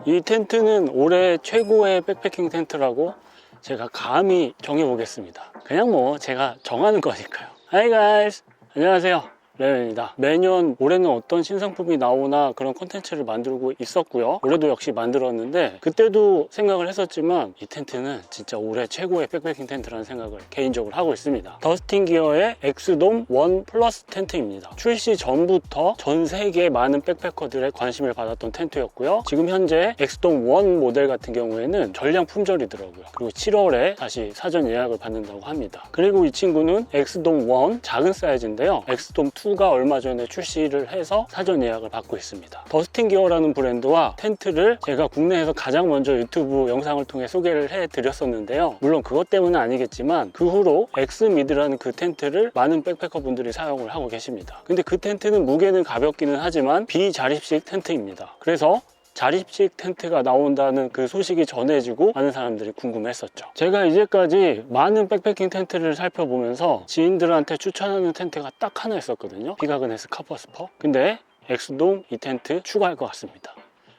이 텐트는 올해 최고의 백패킹 텐트라고 제가 감히 정해보겠습니다. 그냥 뭐 제가 정하는 거니까요. Hi guys! 안녕하세요. 레온입니다. 매년 올해는 어떤 신상품이 나오나 그런 콘텐츠를 만들고 있었고요. 올해도 역시 만들었는데 그때도 생각을 했었지만 이 텐트는 진짜 올해 최고의 백패킹 텐트라는 생각을 개인적으로 하고 있습니다. 더스틴 기어의 엑스돔 1 플러스 텐트입니다. 출시 전부터 전 세계 많은 백패커들의 관심을 받았던 텐트였고요. 지금 현재 엑스돔 1 모델 같은 경우에는 전량 품절이더라고요. 그리고 7월에 다시 사전 예약을 받는다고 합니다. 그리고 이 친구는 엑스돔 1 작은 사이즈인데요. 엑스돔 2가 얼마 전에 출시를 해서 사전 예약을 받고 있습니다. 더스틴 기어라는 브랜드와 텐트를 제가 국내에서 가장 먼저 유튜브 영상을 통해 소개를 해드렸었는데요. 물론 그것 때문은 아니겠지만 그 후로 엑스미드라는 그 텐트를 많은 백패커 분들이 사용을 하고 계십니다. 근데 그 텐트는 무게는 가볍기는 하지만 비자립식 텐트입니다. 그래서 자립식 텐트가 나온다는 그 소식이 전해지고 많은 사람들이 궁금했었죠. 제가 이제까지 많은 백패킹 텐트를 살펴보면서 지인들한테 추천하는 텐트가 딱 하나 있었거든요. 비가그네스 카퍼스퍼. 근데 엑스돔 이 텐트 추가할 것 같습니다.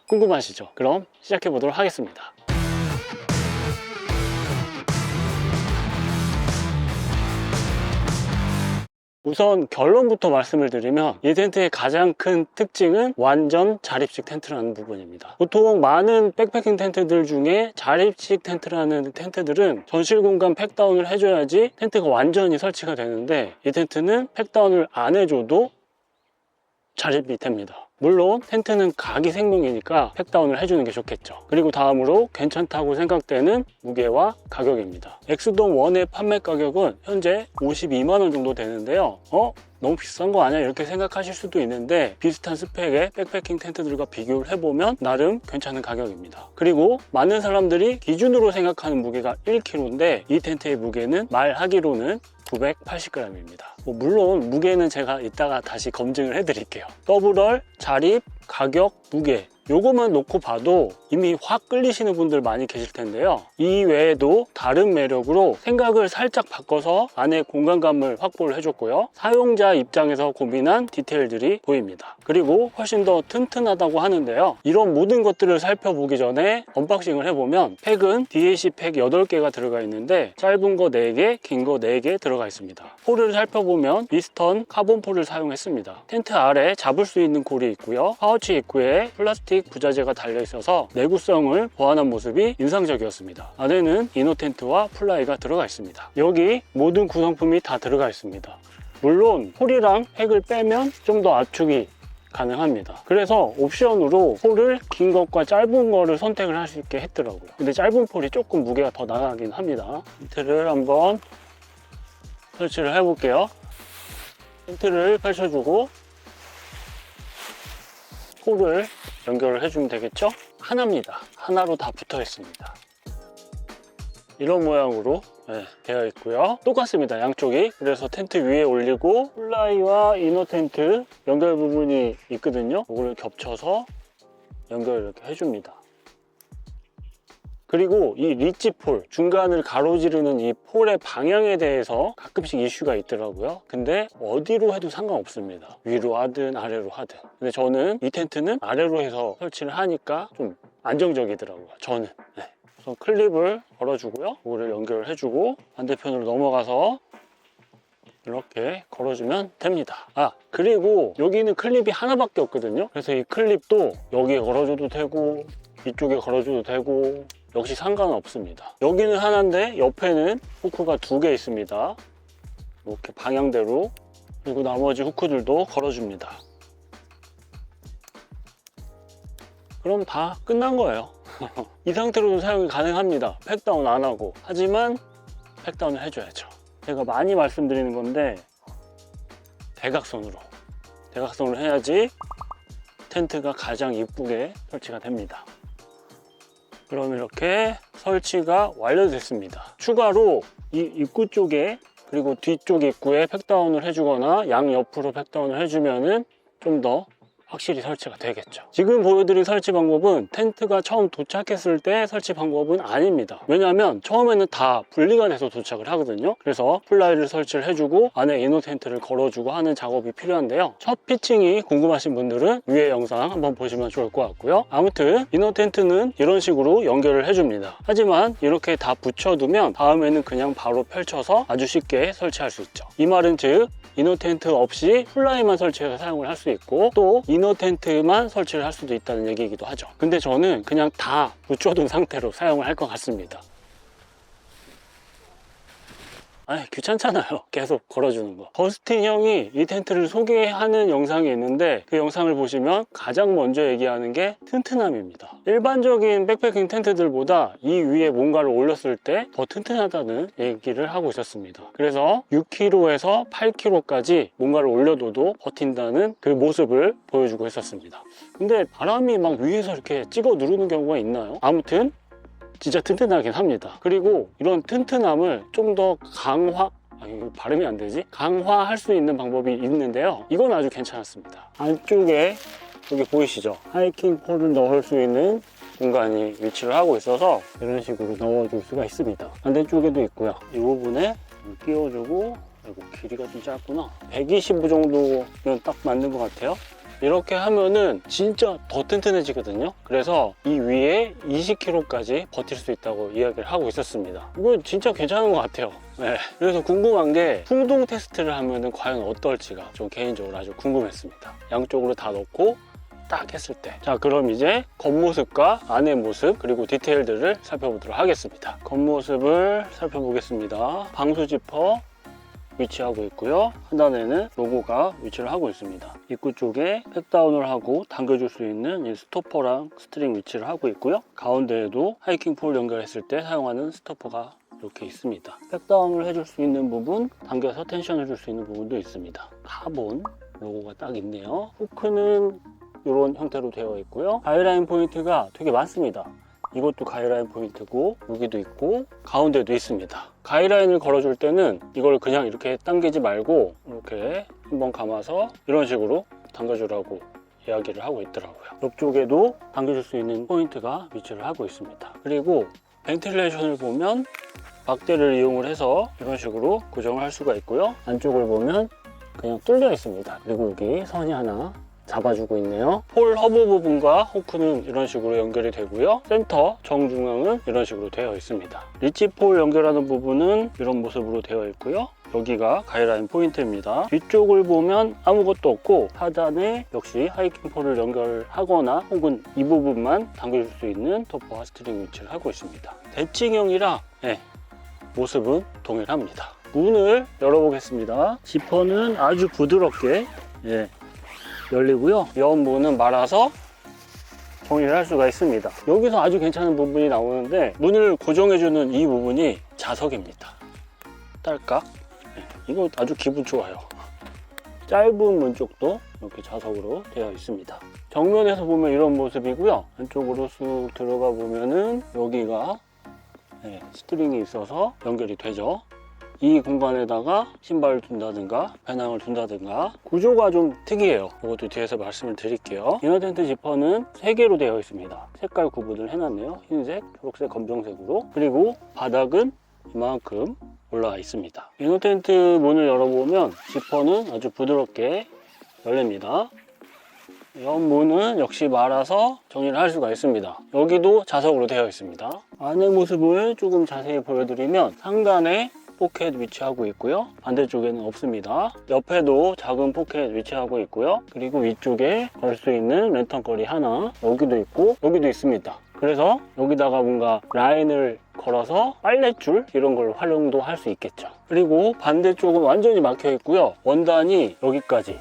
궁금하시죠? 그럼 시작해 보도록 하겠습니다. 우선 결론부터 말씀을 드리면 이 텐트의 가장 큰 특징은 완전 자립식 텐트라는 부분입니다. 보통 많은 백패킹 텐트들 중에 자립식 텐트라는 텐트들은 전실 공간 팩다운을 해줘야지 텐트가 완전히 설치가 되는데 이 텐트는 팩다운을 안 해줘도 자립이 됩니다. 물론 텐트는 각이 생명이니까 팩다운을 해주는 게 좋겠죠. 그리고 다음으로 괜찮다고 생각되는 무게와 가격입니다. 엑스돔 1의 판매 가격은 현재 52만 원 정도 되는데요. 너무 비싼 거 아니야? 이렇게 생각하실 수도 있는데 비슷한 스펙의 백패킹 텐트들과 비교를 해보면 나름 괜찮은 가격입니다. 그리고 많은 사람들이 기준으로 생각하는 무게가 1kg인데 이 텐트의 무게는 말하기로는 980g입니다. 물론 무게는 제가 이따가 다시 검증을 해드릴게요. 더블월, 자립, 가격, 무게 요거만 놓고 봐도 이미 확 끌리시는 분들 많이 계실 텐데요. 이 외에도 다른 매력으로 생각을 살짝 바꿔서 안에 공간감을 확보를 해줬고요. 사용자 입장에서 고민한 디테일들이 보입니다. 그리고 훨씬 더 튼튼하다고 하는데요. 이런 모든 것들을 살펴보기 전에 언박싱을 해보면 팩은 DAC 팩 8개가 들어가 있는데 짧은 거 4개, 긴 거 4개 들어가 있습니다. 폴을 살펴보면 미스턴 카본 폴을 사용했습니다. 텐트 아래 잡을 수 있는 골이 있고요. 파우치 입구에 플라스틱 부자재가 달려있어서 내구성을 보완한 모습이 인상적이었습니다. 안에는 이너 텐트와 플라이가 들어가 있습니다. 여기 모든 구성품이 다 들어가 있습니다. 물론 폴이랑 팩을 빼면 좀 더 압축이 가능합니다. 그래서 옵션으로 폴을 긴 것과 짧은 거를 선택을 할 수 있게 했더라고요. 근데 짧은 폴이 조금 무게가 더 나가긴 합니다. 텐트를 한번 설치를 해볼게요. 텐트를 펼쳐주고 폴을 연결을 해주면 되겠죠? 하나입니다. 하나로 다 붙어 있습니다. 이런 모양으로 되어 있고요. 똑같습니다. 양쪽이. 그래서 텐트 위에 올리고 플라이와 이너 텐트 연결 부분이 있거든요. 이걸 겹쳐서 연결을 이렇게 해줍니다. 그리고 이 리치 폴, 중간을 가로지르는 이 폴의 방향에 대해서 가끔씩 이슈가 있더라고요. 근데 어디로 해도 상관없습니다. 위로 하든 아래로 하든. 근데 저는 이 텐트는 아래로 해서 설치를 하니까 좀 안정적이더라고요. 저는. 그래서 클립을 걸어주고요. 이거를 연결을 해주고 반대편으로 넘어가서 이렇게 걸어주면 됩니다. 그리고 여기는 클립이 하나밖에 없거든요. 그래서 이 클립도 여기에 걸어줘도 되고 이쪽에 걸어줘도 되고 역시 상관은 없습니다. 여기는 하나인데 옆에는 후크가 2개 있습니다. 이렇게 방향대로. 그리고 나머지 후크들도 걸어줍니다. 그럼 다 끝난 거예요. 이 상태로도 사용이 가능합니다. 팩다운 안 하고. 하지만 팩다운을 해줘야죠. 제가 많이 말씀드리는 건데 대각선으로 해야지 텐트가 가장 이쁘게 설치가 됩니다. 그럼 이렇게 설치가 완료됐습니다. 추가로 이 입구 쪽에 그리고 뒤쪽 입구에 팩다운을 해주거나 양옆으로 팩다운을 해주면은 좀 더 확실히 설치가 되겠죠. 지금 보여드린 설치 방법은 텐트가 처음 도착했을 때 설치 방법은 아닙니다. 왜냐하면 처음에는 다 분리가 돼서 도착을 하거든요. 그래서 플라이를 설치를 해주고 안에 이너 텐트를 걸어주고 하는 작업이 필요한데요. 첫 피칭이 궁금하신 분들은 위에 영상 한번 보시면 좋을 것 같고요. 아무튼 이너 텐트는 이런 식으로 연결을 해줍니다. 하지만 이렇게 다 붙여두면 다음에는 그냥 바로 펼쳐서 아주 쉽게 설치할 수 있죠. 이 말은 즉 이너 텐트 없이 플라이만 설치해서 사용을 할 수 있고 또 이너 텐트만 설치를 할 수도 있다는 얘기이기도 하죠. 근데 저는 그냥 다 붙여둔 상태로 사용을 할 것 같습니다. 귀찮잖아요. 계속 걸어주는 거. 더스틴 형이 이 텐트를 소개하는 영상이 있는데 그 영상을 보시면 가장 먼저 얘기하는 게 튼튼함입니다. 일반적인 백패킹 텐트들보다 이 위에 뭔가를 올렸을 때 더 튼튼하다는 얘기를 하고 있었습니다. 그래서 6kg에서 8kg까지 뭔가를 올려둬도 버틴다는 그 모습을 보여주고 있었습니다. 근데 바람이 막 위에서 이렇게 찍어 누르는 경우가 있나요? 아무튼 진짜 튼튼하긴 합니다. 그리고 이런 튼튼함을 좀 더 발음이 안 되지? 강화할 수 있는 방법이 있는데요. 이건 아주 괜찮았습니다. 안쪽에 여기 보이시죠? 하이킹 폴을 넣을 수 있는 공간이 위치를 하고 있어서 이런 식으로 넣어줄 수가 있습니다. 반대쪽에도 있고요. 이 부분에 끼워주고, 아이고 길이가 좀 짧구나. 125 정도면 딱 맞는 것 같아요. 이렇게 하면은 진짜 더 튼튼해지거든요. 그래서 이 위에 20kg까지 버틸 수 있다고 이야기를 하고 있었습니다. 이거 진짜 괜찮은 것 같아요. 네. 그래서 궁금한 게 풍동 테스트를 하면은 과연 어떨지가 좀 개인적으로 아주 궁금했습니다. 양쪽으로 다 넣고 딱 했을 때. 자, 그럼 이제 겉모습과 안의 모습 그리고 디테일들을 살펴보도록 하겠습니다. 겉모습을 살펴보겠습니다. 방수 지퍼 위치하고 있고요. 하단에는 로고가 위치를 하고 있습니다. 입구 쪽에 팩다운을 하고 당겨줄 수 있는 이 스토퍼랑 스트링 위치를 하고 있고요. 가운데에도 하이킹 폴 연결했을 때 사용하는 스토퍼가 이렇게 있습니다. 팩다운을 해줄 수 있는 부분, 당겨서 텐션을 줄 수 있는 부분도 있습니다. 카본 로고가 딱 있네요. 후크는 이런 형태로 되어 있고요. 가이라인 포인트가 되게 많습니다. 이것도 가이라인 포인트고 여기도 있고 가운데도 있습니다. 가이라인을 걸어줄 때는 이걸 그냥 이렇게 당기지 말고 이렇게 한번 감아서 이런 식으로 당겨주라고 이야기를 하고 있더라고요. 옆쪽에도 당겨줄 수 있는 포인트가 위치를 하고 있습니다. 그리고 벤틸레이션을 보면 막대를 이용을 해서 이런 식으로 고정을 할 수가 있고요. 안쪽을 보면 그냥 뚫려 있습니다. 그리고 여기 선이 하나 잡아주고 있네요. 폴 허브 부분과 후크는 이런 식으로 연결이 되고요. 센터 정중앙은 이런 식으로 되어 있습니다. 리치 폴 연결하는 부분은 이런 모습으로 되어 있고요. 여기가 가이라인 포인트입니다. 뒤쪽을 보면 아무것도 없고 하단에 역시 하이킹 폴을 연결하거나 혹은 이 부분만 당겨줄 수 있는 토퍼와 스트링 위치를 하고 있습니다. 대칭형이라 모습은 동일합니다. 문을 열어보겠습니다. 지퍼는 아주 부드럽게 열리고요. 옆문은 말아서 정리를 할 수가 있습니다. 여기서 아주 괜찮은 부분이 나오는데 문을 고정해주는 이 부분이 자석입니다. 딸깍. 이거 아주 기분 좋아요. 짧은 문 쪽도 이렇게 자석으로 되어 있습니다. 정면에서 보면 이런 모습이고요. 안쪽으로 쑥 들어가 보면은 여기가 스트링이 있어서 연결이 되죠. 이 공간에다가 신발을 둔다든가 배낭을 둔다든가 구조가 좀 특이해요. 이것도 뒤에서 말씀을 드릴게요. 이너 텐트 지퍼는 3개로 되어 있습니다. 색깔 구분을 해놨네요. 흰색, 초록색, 검정색으로. 그리고 바닥은 이만큼 올라와 있습니다. 이너 텐트 문을 열어보면 지퍼는 아주 부드럽게 열립니다. 옆문은 역시 말아서 정리를 할 수가 있습니다. 여기도 자석으로 되어 있습니다. 안의 모습을 조금 자세히 보여드리면 상단에 포켓 위치하고 있고요. 반대쪽에는 없습니다. 옆에도 작은 포켓 위치하고 있고요. 그리고 위쪽에 걸 수 있는 랜턴거리 하나 여기도 있고 여기도 있습니다. 그래서 여기다가 뭔가 라인을 걸어서 빨랫줄 이런 걸 활용도 할 수 있겠죠. 그리고 반대쪽은 완전히 막혀 있고요. 원단이 여기까지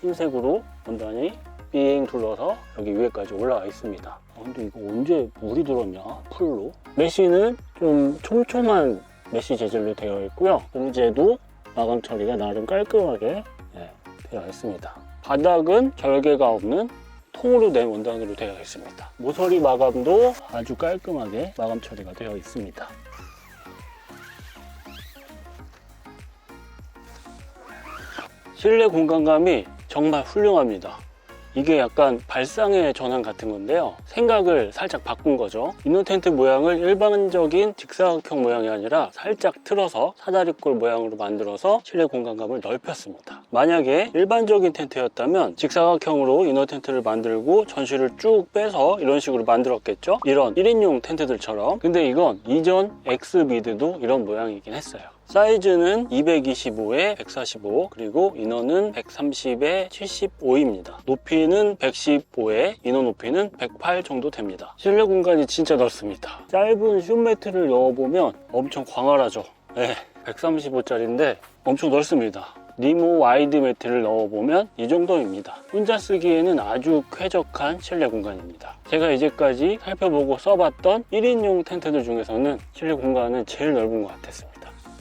흰색으로 원단이 삥 둘러서 여기 위에까지 올라와 있습니다. 근데 이거 언제 물이 들었냐? 풀로. 메쉬는 좀 촘촘한 메쉬 재질로 되어 있고요. 문제도 마감 처리가 나름 깔끔하게 되어 있습니다. 바닥은 절개가 없는 통으로 된 원단으로 되어 있습니다. 모서리 마감도 아주 깔끔하게 마감 처리가 되어 있습니다. 실내 공간감이 정말 훌륭합니다. 이게 약간 발상의 전환 같은 건데요. 생각을 살짝 바꾼 거죠. 이너 텐트 모양을 일반적인 직사각형 모양이 아니라 살짝 틀어서 사다리꼴 모양으로 만들어서 실내 공간감을 넓혔습니다. 만약에 일반적인 텐트였다면 직사각형으로 이너 텐트를 만들고 전실을 쭉 빼서 이런 식으로 만들었겠죠. 이런 1인용 텐트들처럼. 근데 이건 이전 엑스미드도 이런 모양이긴 했어요. 사이즈는 225에 145, 그리고 인어는 130에 75입니다. 높이는 115에 인어 높이는 108 정도 됩니다. 실내 공간이 진짜 넓습니다. 짧은 숏매트를 넣어보면 엄청 광활하죠. 네, 135짜리인데 엄청 넓습니다. 니모 와이드 매트를 넣어보면 이 정도입니다. 혼자 쓰기에는 아주 쾌적한 실내 공간입니다. 제가 이제까지 살펴보고 써봤던 1인용 텐트들 중에서는 실내 공간은 제일 넓은 것 같았습니다.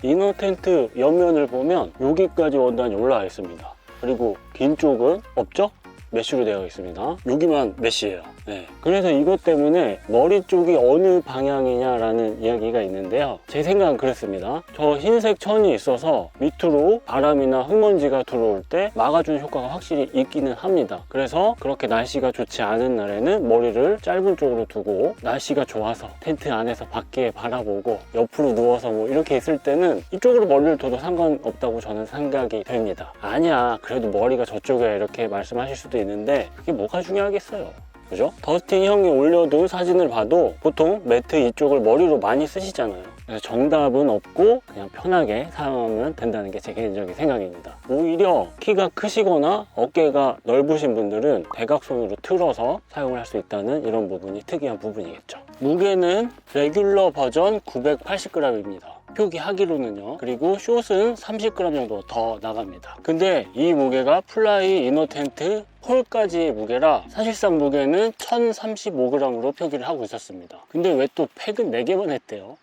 이너 텐트 옆면을 보면 여기까지 원단이 올라와 있습니다. 그리고 긴 쪽은 없죠? 메쉬로 되어 있습니다. 여기만 메쉬예요. 네. 그래서 이것 때문에 머리 쪽이 어느 방향이냐라는 이야기가 있는데요. 제 생각은 그렇습니다. 저 흰색 천이 있어서 밑으로 바람이나 흙먼지가 들어올 때 막아주는 효과가 확실히 있기는 합니다. 그래서 그렇게 날씨가 좋지 않은 날에는 머리를 짧은 쪽으로 두고, 날씨가 좋아서 텐트 안에서 밖에 바라보고 옆으로 누워서 뭐 이렇게 있을 때는 이쪽으로 머리를 둬도 상관없다고 저는 생각이 됩니다. 아니야, 그래도 머리가 저쪽에 이렇게 말씀하실 수도 있는데 그게 뭐가 중요하겠어요. 그죠? 더스틴 형이 올려둔 사진을 봐도 보통 매트 이쪽을 머리로 많이 쓰시잖아요. 그래서 정답은 없고 그냥 편하게 사용하면 된다는 게 제 개인적인 생각입니다. 오히려 키가 크시거나 어깨가 넓으신 분들은 대각선으로 틀어서 사용을 할 수 있다는 이런 부분이 특이한 부분이겠죠. 무게는 레귤러 버전 980g입니다. 표기하기로는요. 그리고 숏은 30g 정도 더 나갑니다. 근데 이 무게가 플라이 이너 텐트 폴까지의 무게라 사실상 무게는 1035g으로 표기를 하고 있었습니다. 근데 왜 또 팩은 4개만 했대요?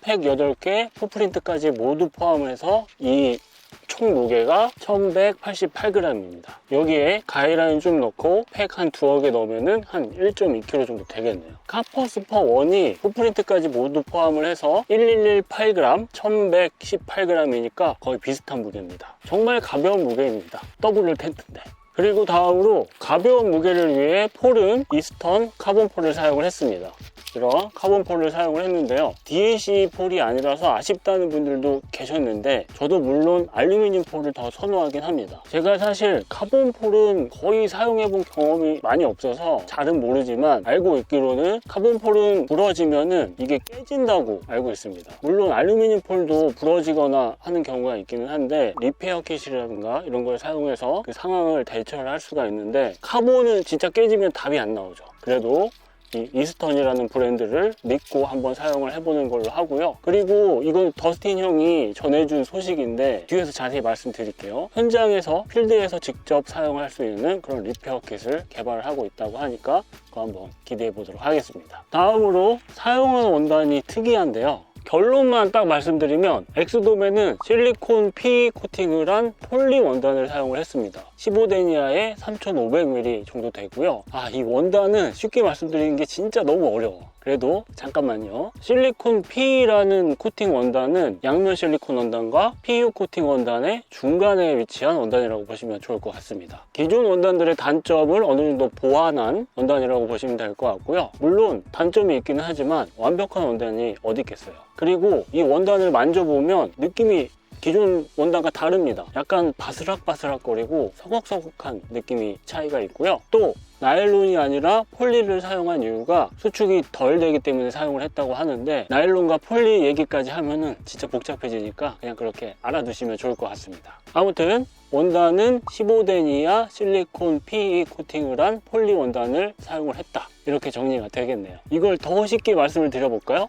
팩 8개, 풋프린트까지 모두 포함해서 이 총 무게가 1188g입니다. 여기에 가이라인 좀 넣고 팩 한 두어 개 넣으면 한 1.2kg 정도 되겠네요. 카퍼스퍼 1이 풋프린트까지 모두 포함을 해서 1118g, 1118g이니까 거의 비슷한 무게입니다. 정말 가벼운 무게입니다. 더블 텐트인데. 그리고 다음으로 가벼운 무게를 위해 폴은 이스턴 카본 폴을 사용을 했습니다. 이런 카본 폴을 사용을 했는데요. DAC 폴이 아니라서 아쉽다는 분들도 계셨는데 저도 물론 알루미늄 폴을 더 선호하긴 합니다. 제가 사실 카본 폴은 거의 사용해본 경험이 많이 없어서 잘은 모르지만 알고 있기로는 카본 폴은 부러지면은 이게 깨진다고 알고 있습니다. 물론 알루미늄 폴도 부러지거나 하는 경우가 있기는 한데 리페어 킷이라든가 이런 걸 사용해서 그 상황을 대처를 할 수가 있는데 카본은 진짜 깨지면 답이 안 나오죠. 그래도 이 이스턴이라는 브랜드를 믿고 한번 사용을 해보는 걸로 하고요. 그리고 이건 더스틴 형이 전해준 소식인데 뒤에서 자세히 말씀드릴게요. 현장에서 필드에서 직접 사용할 수 있는 그런 리페어 킷을 개발을 하고 있다고 하니까 그거 한번 기대해 보도록 하겠습니다. 다음으로 사용한 원단이 특이한데요. 결론만 딱 말씀드리면 엑스돔에는 실리콘 PE 코팅을 한 폴리 원단을 사용을 했습니다. 15데니아에 3500mm 정도 되고요. 이 원단은 쉽게 말씀드리는 게 진짜 너무 어려워. 그래도 잠깐만요. 실리콘 PE라는 코팅 원단은 양면 실리콘 원단과 PU 코팅 원단의 중간에 위치한 원단이라고 보시면 좋을 것 같습니다. 기존 원단들의 단점을 어느 정도 보완한 원단이라고 보시면 될 것 같고요. 물론 단점이 있기는 하지만 완벽한 원단이 어디 있겠어요. 그리고 이 원단을 만져보면 느낌이 기존 원단과 다릅니다. 약간 바스락바스락거리고 서걱서걱한 느낌이 차이가 있고요. 또 나일론이 아니라 폴리를 사용한 이유가 수축이 덜 되기 때문에 사용을 했다고 하는데 나일론과 폴리 얘기까지 하면은 진짜 복잡해지니까 그냥 그렇게 알아두시면 좋을 것 같습니다. 아무튼 원단은 15데니아 실리콘 PE 코팅을 한 폴리 원단을 사용을 했다. 이렇게 정리가 되겠네요. 이걸 더 쉽게 말씀을 드려볼까요?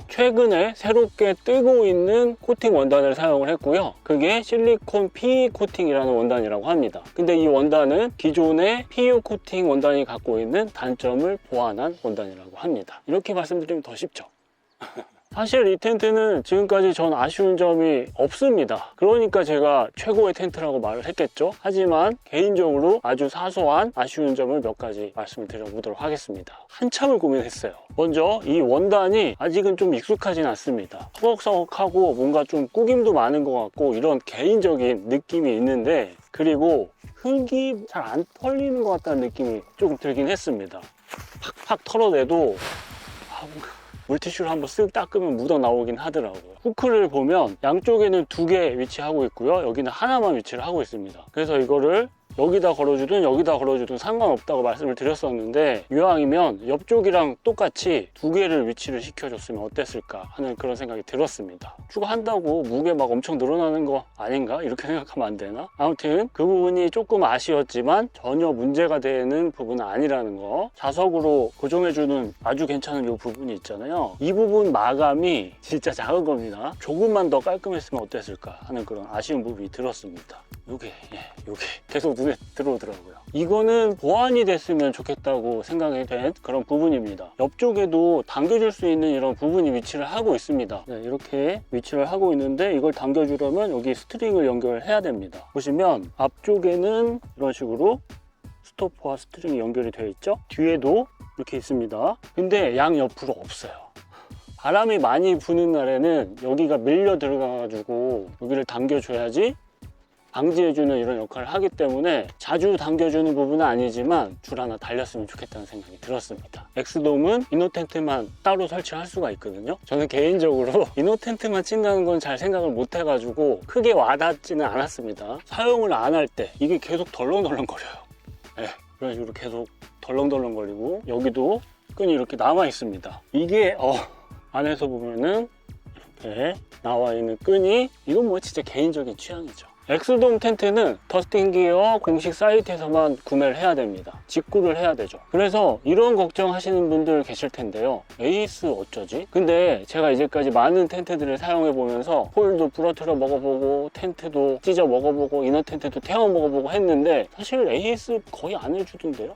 최근에 새롭게 뜨고 있는 코팅 원단을 사용을 했고요. 그게 실리콘 PE 코팅이라는 원단이라고 합니다. 근데 이 원단은 기존의 PU 코팅 원단이 갖고 있는 단점을 보완한 원단이라고 합니다. 이렇게 말씀드리면 더 쉽죠. 사실 이 텐트는 지금까지 전 아쉬운 점이 없습니다. 그러니까 제가 최고의 텐트라고 말을 했겠죠. 하지만 개인적으로 아주 사소한 아쉬운 점을 몇 가지 말씀을 드려보도록 하겠습니다. 한참을 고민했어요. 먼저 이 원단이 아직은 좀 익숙하진 않습니다. 서걱서걱하고 뭔가 좀 꾸김도 많은 것 같고 이런 개인적인 느낌이 있는데, 그리고 흙이 잘 안 털리는 것 같다는 느낌이 조금 들긴 했습니다. 팍팍 털어내도 물티슈를 한번 쓱 닦으면 묻어 나오긴 하더라고요. 후크를 보면 양쪽에는 2개 위치하고 있고요, 여기는 하나만 위치를 하고 있습니다. 그래서 이거를 여기다 걸어주든 여기다 걸어주든 상관없다고 말씀을 드렸었는데, 이왕이면 옆쪽이랑 똑같이 2개를 위치를 시켜줬으면 어땠을까 하는 그런 생각이 들었습니다. 추가한다고 무게 막 엄청 늘어나는 거 아닌가? 이렇게 생각하면 안 되나? 아무튼 그 부분이 조금 아쉬웠지만 전혀 문제가 되는 부분은 아니라는 거. 자석으로 고정해주는 아주 괜찮은 이 부분이 있잖아요. 이 부분 마감이 진짜 작은 겁니다. 조금만 더 깔끔했으면 어땠을까 하는 그런 아쉬운 부분이 들었습니다. 요게 계속 눈에 들어오더라고요. 이거는 보완이 됐으면 좋겠다고 생각이 된 그런 부분입니다. 옆쪽에도 당겨줄 수 있는 이런 부분이 위치를 하고 있습니다. 네, 이렇게 위치를 하고 있는데, 이걸 당겨주려면 여기 스트링을 연결해야 됩니다. 보시면 앞쪽에는 이런 식으로 스토퍼와 스트링이 연결이 되어 있죠. 뒤에도 이렇게 있습니다. 근데 양옆으로 없어요. 바람이 많이 부는 날에는 여기가 밀려 들어가가지고 여기를 당겨줘야지 방지해주는 이런 역할을 하기 때문에 자주 당겨주는 부분은 아니지만 줄 하나 달렸으면 좋겠다는 생각이 들었습니다. 엑스돔은 이너 텐트만 따로 설치할 수가 있거든요. 저는 개인적으로 이너 텐트만 친다는 건 잘 생각을 못 해가지고 크게 와닿지는 않았습니다. 사용을 안 할 때 이게 계속 덜렁덜렁거려요. 네, 이런 식으로 계속 덜렁덜렁거리고, 여기도 끈이 이렇게 남아 있습니다. 이게 안에서 보면은 이렇게 나와 있는 끈이, 이건 뭐 진짜 개인적인 취향이죠. 엑스돔 텐트는 더스틴 기어 공식 사이트에서만 구매를 해야 됩니다. 직구를 해야 되죠. 그래서 이런 걱정하시는 분들 계실 텐데요. 에이스 어쩌지? 근데 제가 이제까지 많은 텐트들을 사용해 보면서 폴도 부러뜨려 먹어보고 텐트도 찢어 먹어보고 이너 텐트도 태워 먹어보고 했는데 사실 에이스 거의 안 해주던데요?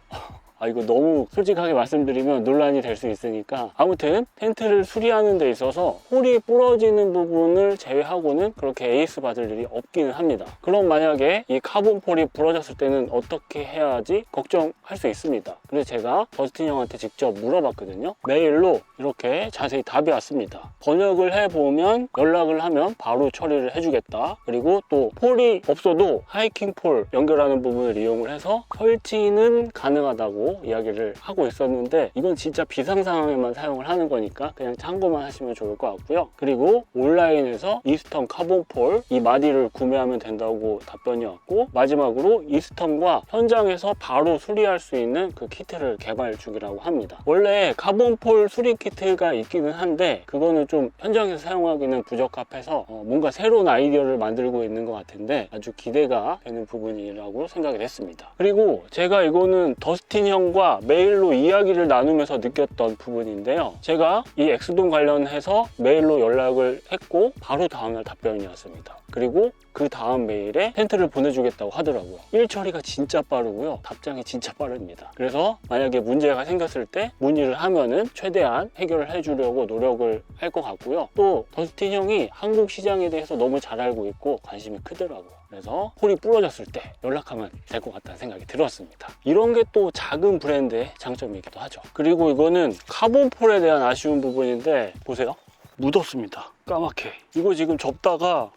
이거 너무 솔직하게 말씀드리면 논란이 될 수 있으니까, 아무튼 텐트를 수리하는 데 있어서 폴이 부러지는 부분을 제외하고는 그렇게 에이스 받을 일이 없기는 합니다. 그럼 만약에 이 카본 폴이 부러졌을 때는 어떻게 해야지 걱정할 수 있습니다. 그래서 제가 더스틴 형한테 직접 물어봤거든요. 메일로 이렇게 자세히 답이 왔습니다. 번역을 해보면, 연락을 하면 바로 처리를 해주겠다. 그리고 또 폴이 없어도 하이킹 폴 연결하는 부분을 이용을 해서 설치는 가능하다고 이야기를 하고 있었는데, 이건 진짜 비상 상황에만 사용을 하는 거니까 그냥 참고만 하시면 좋을 것 같고요. 그리고 온라인에서 이스턴 카본폴 이 마디를 구매하면 된다고 답변이 왔고, 마지막으로 이스턴과 현장에서 바로 수리할 수 있는 그 키트를 개발 중이라고 합니다. 원래 카본폴 수리 키트가 있기는 한데 그거는 좀 현장에서 사용하기는 부적합해서 뭔가 새로운 아이디어를 만들고 있는 것 같은데 아주 기대가 되는 부분이라고 생각이 됐습니다. 그리고 제가 이거는 더스틴 형과 메일로 이야기를 나누면서 느꼈던 부분인데요. 제가 이 엑스돔 관련해서 메일로 연락을 했고 바로 다음날 답변이 왔습니다. 그리고 그 다음 메일에 텐트를 보내주겠다고 하더라고요. 일 처리가 진짜 빠르고요. 답장이 진짜 빠릅니다. 그래서 만약에 문제가 생겼을 때 문의를 하면은 최대한 해결을 해주려고 노력을 할 것 같고요. 또 더스틴 형이 한국 시장에 대해서 너무 잘 알고 있고 관심이 크더라고요. 그래서 폴이 부러졌을 때 연락하면 될 것 같다는 생각이 들었습니다. 이런 게 또 작은 브랜드의 장점이기도 하죠. 그리고 이거는 카본 폴에 대한 아쉬운 부분인데 보세요. 묻었습니다. 까맣게. 이거 지금 접다가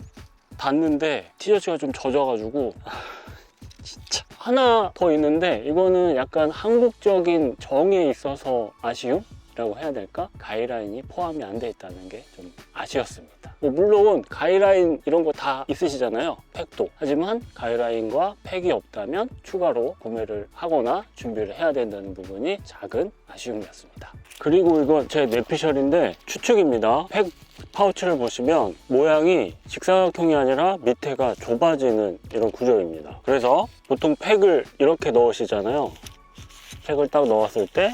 닿는데 티셔츠가 좀 젖어가지고 진짜. 하나 더 있는데 이거는 약간 한국적인 정에 있어서 아쉬움? 라고 해야 될까? 가이라인이 포함이 안 돼 있다는 게 좀 아쉬웠습니다. 물론 가이라인 이런 거 다 있으시잖아요. 팩도. 하지만 가이라인과 팩이 없다면 추가로 구매를 하거나 준비를 해야 된다는 부분이 작은 아쉬움이었습니다. 그리고 이건 제 내피셜인데 추측입니다. 팩 파우치를 보시면 모양이 직사각형이 아니라 밑에가 좁아지는 이런 구조입니다. 그래서 보통 팩을 이렇게 넣으시잖아요. 팩을 딱 넣었을 때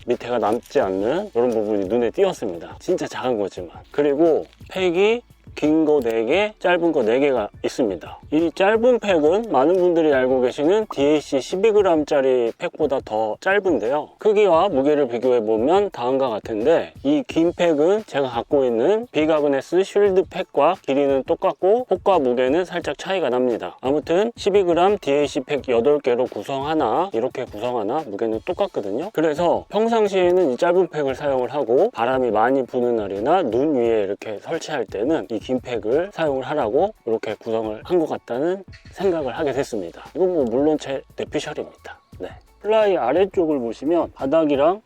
밑에가 남지 않는 이런 부분이 눈에 띄었습니다. 진짜 작은 거지만. 그리고 팩이 긴 거 4개, 짧은 거 4개가 있습니다. 이 짧은 팩은 많은 분들이 알고 계시는 DAC 12g짜리 팩보다 더 짧은데요. 크기와 무게를 비교해보면 다음과 같은데, 이 긴 팩은 제가 갖고 있는 비가그네스 쉴드 팩과 길이는 똑같고 폭과 무게는 살짝 차이가 납니다. 아무튼 12g DAC 팩 8개로 구성하나 이렇게 구성하나 무게는 똑같거든요. 그래서 평상시에는 이 짧은 팩을 사용을 하고 바람이 많이 부는 날이나 눈 위에 이렇게 설치할 때는 이 긴 팩을 사용을 하라고 이렇게 구성을 한 것 같다는 생각을 하게 됐습니다. 이건 뭐 물론 제 뇌피셜입니다. 네. 플라이 아래쪽을 보시면 바닥이랑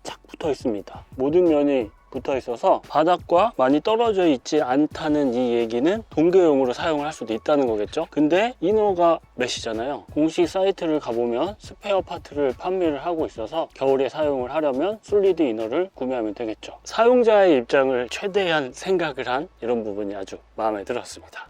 착 붙어 있습니다. 모든 면이 붙어 있어서 바닥과 많이 떨어져 있지 않다는 이 얘기는 동계용으로 사용을 할 수도 있다는 거겠죠. 근데 이너가 메시잖아요. 공식 사이트를 가보면 스페어 파트를 판매를 하고 있어서 겨울에 사용을 하려면 솔리드 이너를 구매하면 되겠죠. 사용자의 입장을 최대한 생각을 한 이런 부분이 아주 마음에 들었습니다.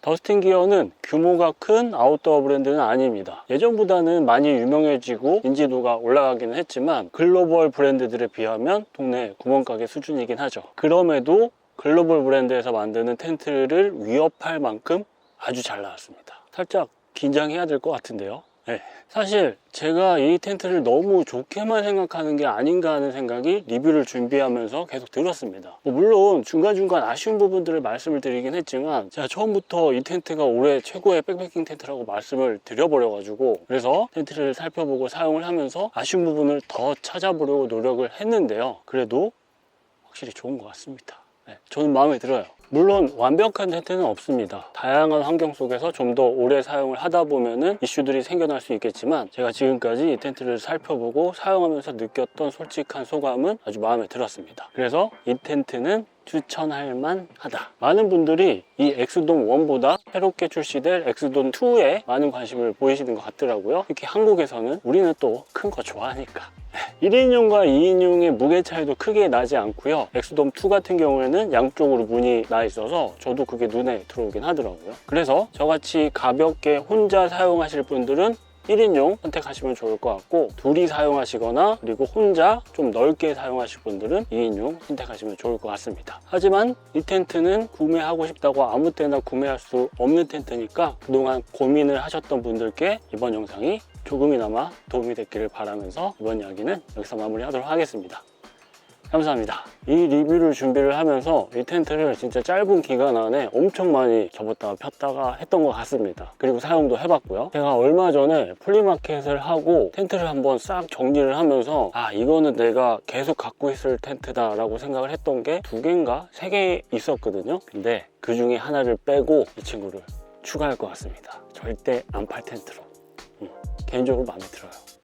더스틴 기어는 규모가 큰 아웃도어 브랜드는 아닙니다. 예전보다는 많이 유명해지고 인지도가 올라가기는 했지만 글로벌 브랜드들에 비하면 동네 구멍가게 수준이긴 하죠. 그럼에도 글로벌 브랜드에서 만드는 텐트를 위협할 만큼 아주 잘 나왔습니다. 살짝 긴장해야 될 것 같은데요. 네. 사실 제가 이 텐트를 너무 좋게만 생각하는 게 아닌가 하는 생각이 리뷰를 준비하면서 계속 들었습니다. 물론 중간중간 아쉬운 부분들을 말씀을 드리긴 했지만 제가 처음부터 이 텐트가 올해 최고의 백패킹 텐트라고 말씀을 드려버려가지고 그래서 텐트를 살펴보고 사용을 하면서 아쉬운 부분을 더 찾아보려고 노력을 했는데요. 그래도 확실히 좋은 것 같습니다. 네, 저는 마음에 들어요. 물론 완벽한 텐트는 없습니다. 다양한 환경 속에서 좀 더 오래 사용을 하다 보면은 이슈들이 생겨날 수 있겠지만 제가 지금까지 이 텐트를 살펴보고 사용하면서 느꼈던 솔직한 소감은 아주 마음에 들었습니다. 그래서 이 텐트는 추천할 만하다. 많은 분들이 이 엑스돔 1보다 새롭게 출시될 엑스돔 2에 많은 관심을 보이시는 것 같더라고요. 특히 한국에서는 우리는 또 큰 거 좋아하니까. 1인용과 2인용의 무게 차이도 크게 나지 않고요. 엑스돔 2 같은 경우에는 양쪽으로 문이 나 있어서 저도 그게 눈에 들어오긴 하더라고요. 그래서 저같이 가볍게 혼자 사용하실 분들은 1인용 선택하시면 좋을 것 같고 둘이 사용하시거나 그리고 혼자 좀 넓게 사용하실 분들은 2인용 선택하시면 좋을 것 같습니다. 하지만 이 텐트는 구매하고 싶다고 아무 때나 구매할 수 없는 텐트니까 그동안 고민을 하셨던 분들께 이번 영상이 조금이나마 도움이 됐기를 바라면서 이번 이야기는 여기서 마무리하도록 하겠습니다. 감사합니다. 이 리뷰를 준비를 하면서 이 텐트를 진짜 짧은 기간 안에 엄청 많이 접었다가 폈다가 했던 것 같습니다. 그리고 사용도 해봤고요. 제가 얼마 전에 플리마켓을 하고 텐트를 한번 싹 정리를 하면서 아 이거는 내가 계속 갖고 있을 텐트다 라고 생각을 했던 게 2개인가 3개 있었거든요. 근데 그 중에 하나를 빼고 이 친구를 추가할 것 같습니다. 절대 안 팔 텐트로. 개인적으로 마음에 들어요.